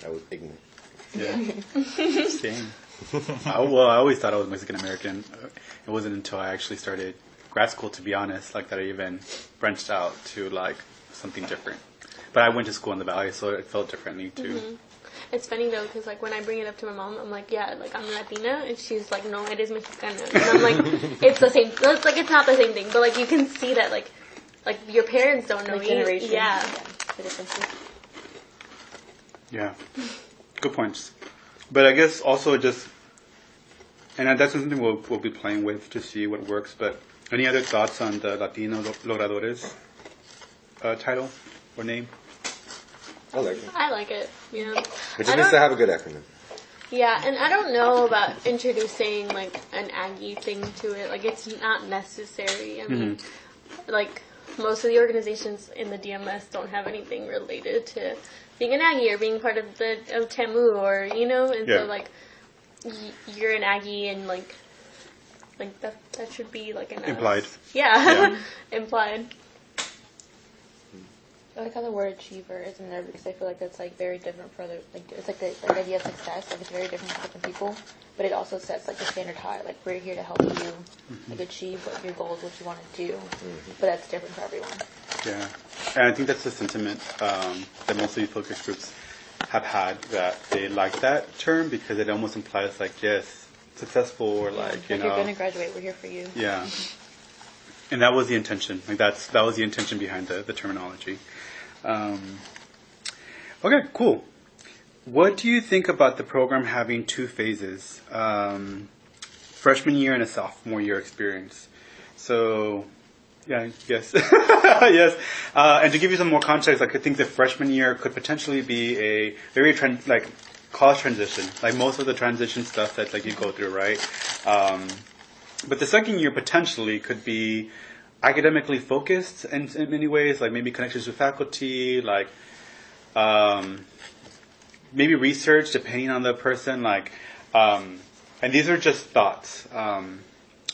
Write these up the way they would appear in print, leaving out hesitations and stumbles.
I was ignorant. Yeah. Same. I always thought I was Mexican American. It wasn't until I actually started grad school, to be honest, like that I even branched out to like something different. But I went to school in the Valley, so it felt differently too. Mm-hmm. It's funny though, because like when I bring it up to my mom, I'm like, yeah, like I'm Latina, and she's like, no, it is Mexicana, and I'm like, it's the same. It's like it's not the same thing, but like you can see that like your parents don't know like generation. Yeah. The differences. Yeah, good points. But I guess also just, and that's something we'll be playing with to see what works. But any other thoughts on the Latino Logradores title or name? I like it. I like it. Yeah. But it needs to have a good acronym. Yeah, and I don't know about introducing like an Aggie thing to it. Like it's not necessary. I mean, like most of the organizations in the DMS don't have anything related to being an Aggie or being part of TAMU or and so like you're an Aggie and like that should be like an implied. Yeah. Implied. I like how the word achiever is in there because I feel like that's like very different for other, like it's like the idea of success, like it's very different for different people, but it also sets like the standard high, like we're here to help you like achieve what your goals, what you want to do, but that's different for everyone. Yeah, and I think that's the sentiment that most of these focus groups have had, that they like that term because it almost implies like, yes, successful or like, you're going to graduate, we're here for you. Yeah. And that was the intention. Like that was the intention behind the terminology. Okay, cool. What do you think about the program having two phases? Freshman year and a sophomore year experience. So, yeah, yes. Yes. And to give you some more context, like I think the freshman year could potentially be a very college transition. Like most of the transition stuff that like you go through, right? But the second year potentially could be academically focused in many ways, like maybe connections with faculty, like maybe research, depending on the person. Like, and these are just thoughts. But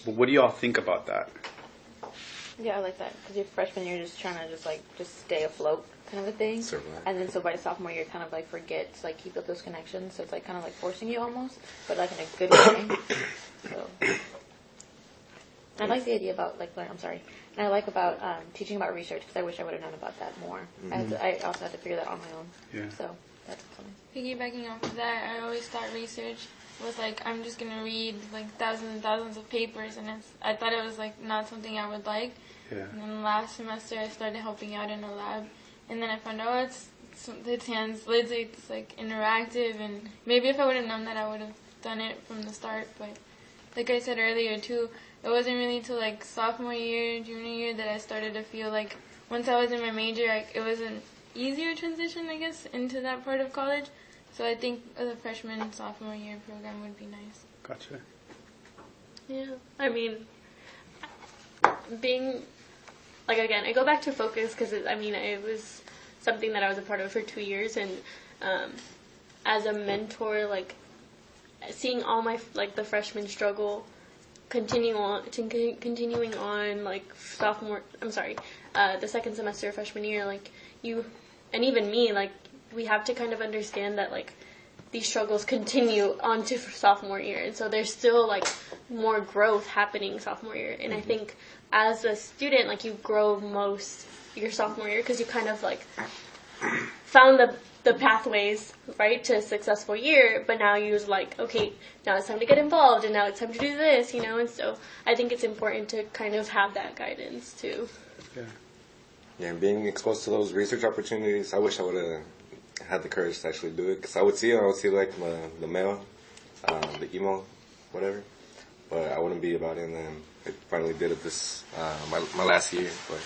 what do you all think about that? Yeah, I like that because your freshman year, you're just trying to just stay afloat, kind of a thing. Survive. And then so by the sophomore year, kind of like forget to like keep up those connections. So it's like kind of like forcing you almost, but like in a good way. So. I like the idea about and I like about teaching about research because I wish I would have known about that more. I also had to figure that on my own. Yeah. So that's something. Piggybacking off of that, I always thought research was like I'm just gonna read like thousands and thousands of papers, and I thought it was like not something I would like. Yeah. And then last semester I started helping out in a lab, and then I found out it translates, it's like interactive, and maybe if I would have known that I would have done it from the start. But like I said earlier too, it wasn't really till like sophomore year, junior year that I started to feel like once I was in my major, it was an easier transition, I guess, into that part of college. So I think the freshman, sophomore year program would be nice. Gotcha. Yeah, I mean, being, like, again, I go back to focus because, it was something that I was a part of for 2 years, and as a mentor, like, seeing all my, like, the freshmen struggle, continuing on, like, the second semester of freshman year, like, and even me, like, we have to kind of understand that, like, these struggles continue on to sophomore year. And so there's still, like, more growth happening sophomore year. And I think as a student, like, you grow most your sophomore year because you kind of, like, found the pathways, right, to a successful year. But now you're like, okay, now it's time to get involved, and now it's time to do this, And so I think it's important to kind of have that guidance, too. Yeah. Yeah, and being exposed to those research opportunities, I wish I would have had the courage to actually do it. Because I would see like the mail, the email, whatever. But I wouldn't be about it, and then I finally did it this, my last year. But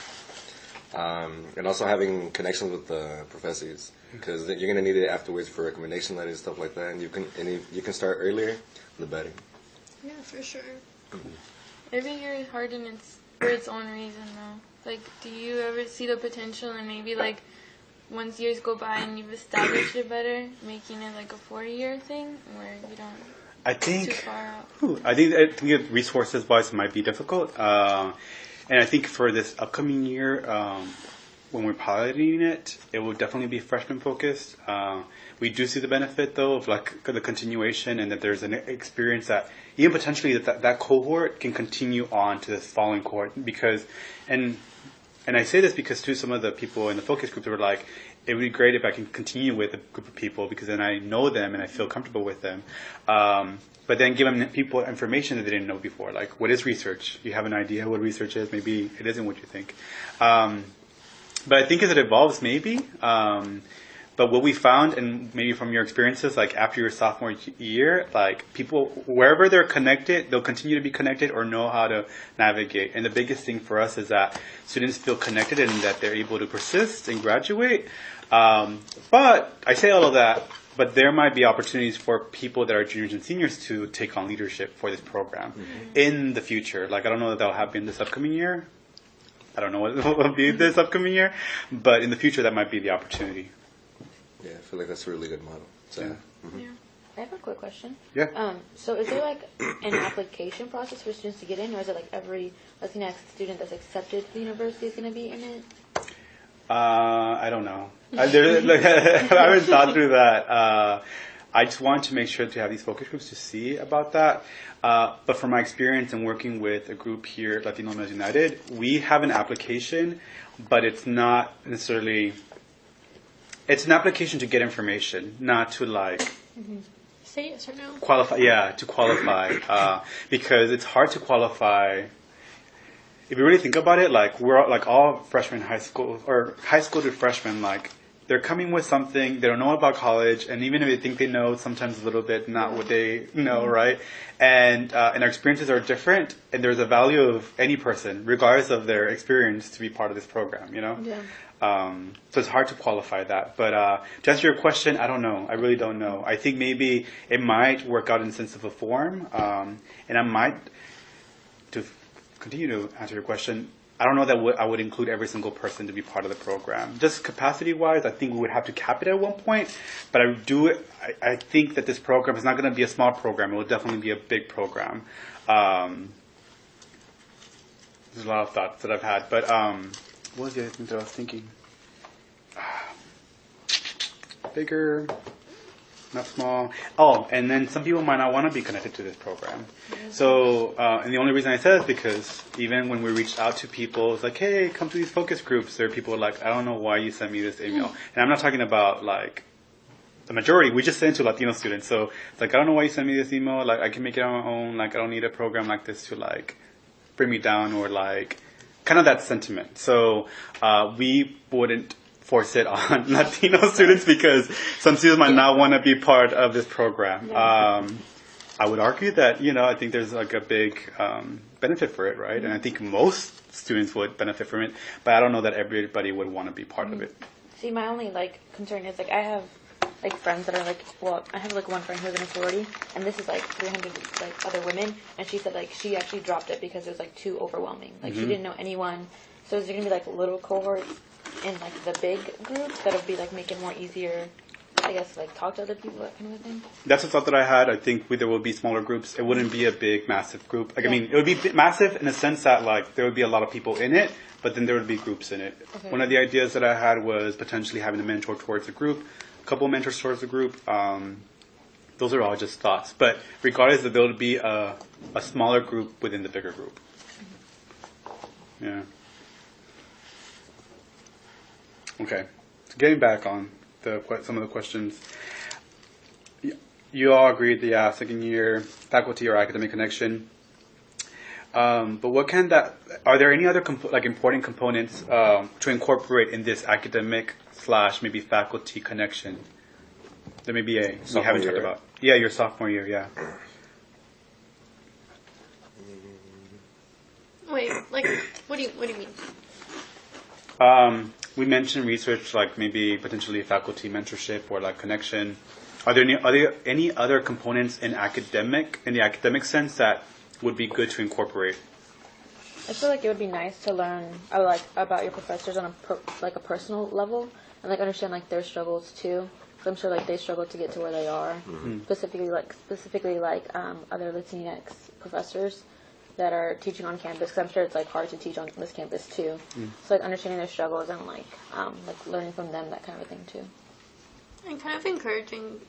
and also having connections with the professors. Because you're going to need it afterwards for recommendation letters, stuff like that. And you can start earlier, the better. Yeah, for sure. Every year is hard and it's for its own reason, though. Like, do you ever see the potential and maybe, like, once years go by and you've established it better, making it, like, a 4-year thing where you don't too far out? I think resources-wise might be difficult. And I think for this upcoming year, when we're piloting it, it will definitely be freshman focused. We do see the benefit though of like the continuation, and that there's an experience that even potentially that cohort can continue on to this following cohort, because and I say this because too, some of the people in the focus group were like, it would be great if I can continue with a group of people because then I know them and I feel comfortable with them. But then give them people information that they didn't know before, like what is research? You have an idea what research is? Maybe it isn't what you think. But I think as it evolves, maybe. But what we found, and maybe from your experiences, like after your sophomore year, like people, wherever they're connected, they'll continue to be connected or know how to navigate. And the biggest thing for us is that students feel connected and that they're able to persist and graduate. But I say all of that, but there might be opportunities for people that are juniors and seniors to take on leadership for this program in the future. Like, I don't know that that'll happen this upcoming year. I don't know what will be this upcoming year, but in the future, that might be the opportunity. Yeah, I feel like that's a really good model. So, Yeah. I have a quick question. Yeah. So is there like an application process for students to get in, or is it like every Latinx student that's accepted to the university is going to be in it? I don't know. I haven't thought through that. I just want to make sure to have these focus groups to see about that. But from my experience in working with a group here at Latino Males United, we have an application, but it's not necessarily. It's an application to get information, not to like Say yes or no. qualify. Yeah, to qualify, because it's hard to qualify. If you really think about it, like we're like all freshmen in high school or high school to freshmen, like they're coming with something they don't know about college, and even if they think they know, sometimes a little bit not what they know, right? And our experiences are different, and there's a value of any person, regardless of their experience, to be part of this program, you know. Yeah. So it's hard to qualify that. But to answer your question, I don't know. I really don't know. I think maybe it might work out in the sense of a form, and I might to continue to answer your question, I don't know that I would include every single person to be part of the program. Just capacity-wise, I think we would have to cap it at one point. But I think that this program is not going to be a small program. It will definitely be a big program. There's a lot of thoughts that I've had. But what was the other thing that I was thinking? Bigger, not small. Oh, and then some people might not want to be connected to this program. So, and the only reason I said is because even when we reached out to people, it's like, hey, come to these focus groups. There are people like, I don't know why you sent me this email. And I'm not talking about like the majority. We just send it to Latino students. So it's like, I don't know why you sent me this email. Like, I can make it on my own. Like, I don't need a program like this to like bring me down or like kind of that sentiment. So we wouldn't force it on Latino students because some students might not want to be part of this program. Yeah. I would argue that, I think there's like a big benefit for it, right? And I think most students would benefit from it, but I don't know that everybody would want to be part of it. See, my only like concern is like I have like friends that are like, well, I have like one friend who's in a sorority, and this is like 300 like other women, and she said like she actually dropped it because it was like too overwhelming. Like she didn't know anyone. So is there gonna be like little cohorts in like the big groups that'll be like make it more easier, I guess, like talk to other people, that kind of thing? That's a thought that I had. I think there will be smaller groups. It wouldn't be a big, massive group. Like, I mean, it would be massive in the sense that like there would be a lot of people in it, but then there would be groups in it. Okay. One of the ideas that I had was potentially having a mentor towards a group, a couple of mentors towards a group. Those are all just thoughts. But regardless, there would be a smaller group within the bigger group. Yeah. Okay. So getting back on some of the questions. You all agreed that, yeah, second year faculty or academic connection. But are there any other important components to incorporate in this academic / maybe faculty connection? There may be we haven't talked about. Yeah, your sophomore year, yeah. Wait, like, what do you mean? We mentioned research, like maybe potentially faculty mentorship or like connection. Are there any other components in the academic sense that would be good to incorporate? I feel like it would be nice to learn about your professors on a personal level and like understand like their struggles too. So I'm sure like they struggle to get to where they are, specifically like other Latinx professors. that are teaching on campus, because I'm sure it's like hard to teach on this campus too. So like understanding their struggles and like learning from them, that kind of a thing too. And kind of encouraging